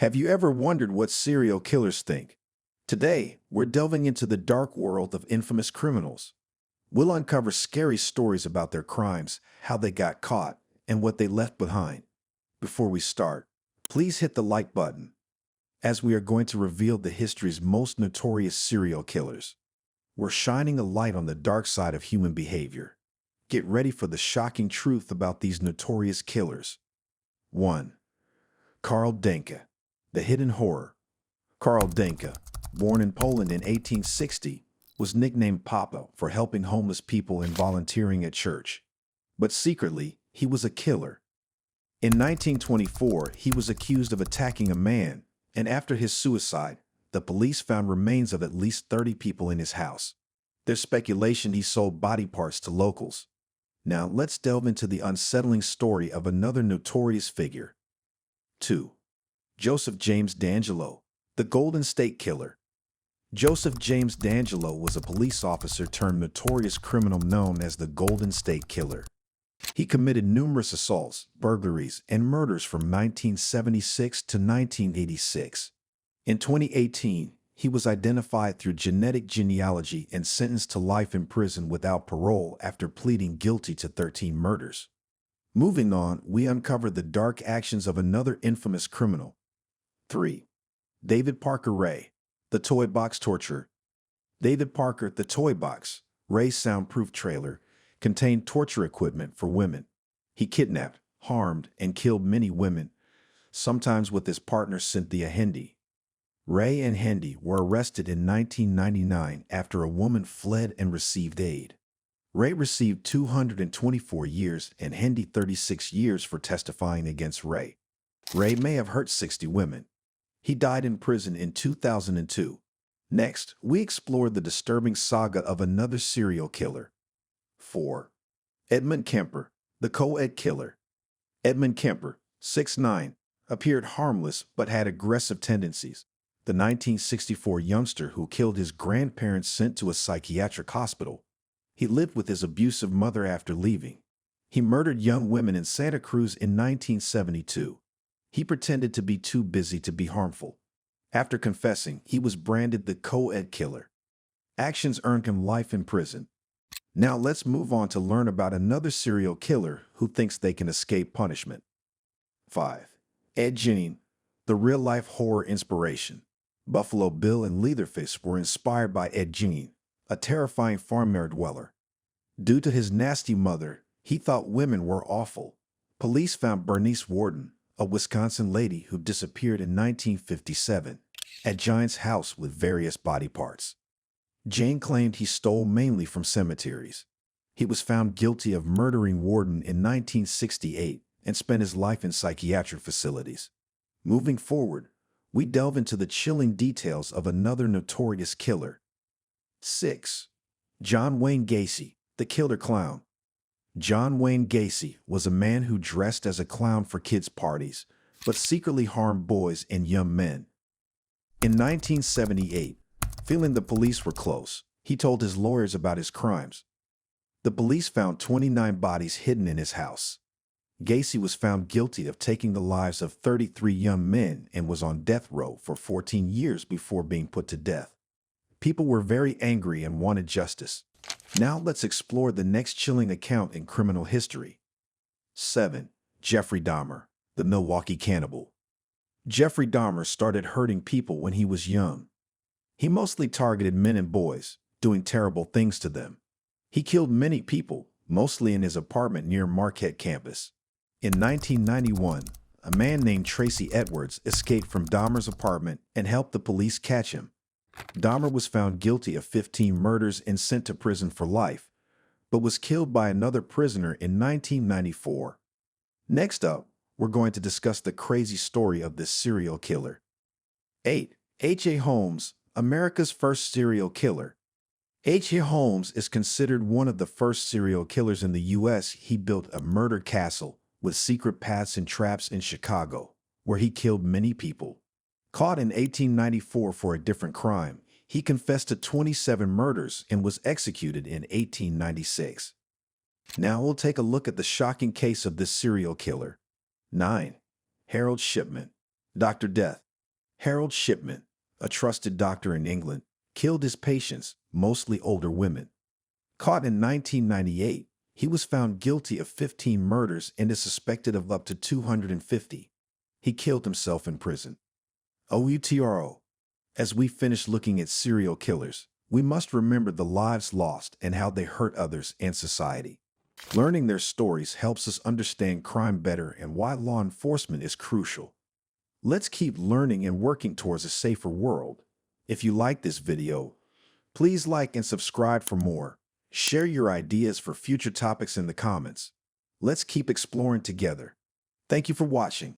Have you ever wondered what serial killers think? Today, we're delving into the dark world of infamous criminals. We'll uncover scary stories about their crimes, how they got caught, and what they left behind. Before we start, please hit the like button, as we are going to reveal the history's most notorious serial killers. We're shining a light on the dark side of human behavior. Get ready for the shocking truth about these notorious killers. 1. Karl Denke, the hidden horror. Karl Denke, born in Poland in 1860, was nicknamed Papa for helping homeless people and volunteering at church. But secretly, he was a killer. In 1924, he was accused of attacking a man, and after his suicide, the police found remains of at least 30 people in his house. There's speculation he sold body parts to locals. Now let's delve into the unsettling story of another notorious figure. 2. Joseph James D'Angelo, the Golden State Killer. Joseph James D'Angelo was a police officer turned notorious criminal known as the Golden State Killer. He committed numerous assaults, burglaries, and murders from 1976 to 1986. In 2018, he was identified through genetic genealogy and sentenced to life in prison without parole after pleading guilty to 13 murders. Moving on, we uncover the dark actions of another infamous criminal. 3. David Parker Ray, the Toy Box Torturer. David Parker, the Toy Box, Ray's soundproof trailer, contained torture equipment for women. He kidnapped, harmed, and killed many women, sometimes with his partner Cynthia Hendy. Ray and Hendy were arrested in 1999 after a woman fled and received aid. Ray received 224 years and Hendy 36 years for testifying against Ray. Ray may have hurt 60 women. He died in prison in 2002. Next, we explore the disturbing saga of another serial killer. 4. Edmund Kemper, the co-ed killer. Edmund Kemper, 6'9", appeared harmless but had aggressive tendencies. The 1964 youngster who killed his grandparents sent to a psychiatric hospital. He lived with his abusive mother after leaving. He murdered young women in Santa Cruz in 1972. He pretended to be too busy to be harmful. After confessing, he was branded the co-ed killer. Actions earned him life in prison. Now let's move on to learn about another serial killer who thinks they can escape punishment. 5. Ed Gein, the real-life horror inspiration. Buffalo Bill and Leatherface were inspired by Ed Gein, a terrifying farmyard dweller. Due to his nasty mother, he thought women were awful. Police found Bernice Worden, a Wisconsin lady who disappeared in 1957, at Gein's house with various body parts. Gein claimed he stole mainly from cemeteries. He was found guilty of murdering Worden in 1968 and spent his life in psychiatric facilities. Moving forward, we delve into the chilling details of another notorious killer. 6. John Wayne Gacy, the Killer Clown. John Wayne Gacy was a man who dressed as a clown for kids' parties, but secretly harmed boys and young men. In 1978, feeling the police were close, he told his lawyers about his crimes. The police found 29 bodies hidden in his house. Gacy was found guilty of taking the lives of 33 young men and was on death row for 14 years before being put to death. People were very angry and wanted justice. Now let's explore the next chilling account in criminal history. 7. Jeffrey Dahmer, the Milwaukee Cannibal. Jeffrey Dahmer started hurting people when he was young. He mostly targeted men and boys, doing terrible things to them. He killed many people, mostly in his apartment near Marquette campus. In 1991, a man named Tracy Edwards escaped from Dahmer's apartment and helped the police catch him. Dahmer was found guilty of 15 murders and sent to prison for life, but was killed by another prisoner in 1994. Next up, we're going to discuss the crazy story of this serial killer. 8. H.A. Holmes, America's first serial killer. H.A. Holmes is considered one of the first serial killers in the U.S. He built a murder castle with secret paths and traps in Chicago, where he killed many people. Caught in 1894 for a different crime, he confessed to 27 murders and was executed in 1896. Now we'll take a look at the shocking case of this serial killer. 9. Harold Shipman, Dr. Death. Harold Shipman, a trusted doctor in England, killed his patients, mostly older women. Caught in 1998, he was found guilty of 15 murders and is suspected of up to 250. He killed himself in prison. OUTRO. As we finish looking at serial killers, we must remember the lives lost and how they hurt others and society. Learning their stories helps us understand crime better and why law enforcement is crucial. Let's keep learning and working towards a safer world. If you like this video, please like and subscribe for more. Share your ideas for future topics in the comments. Let's keep exploring together. Thank you for watching.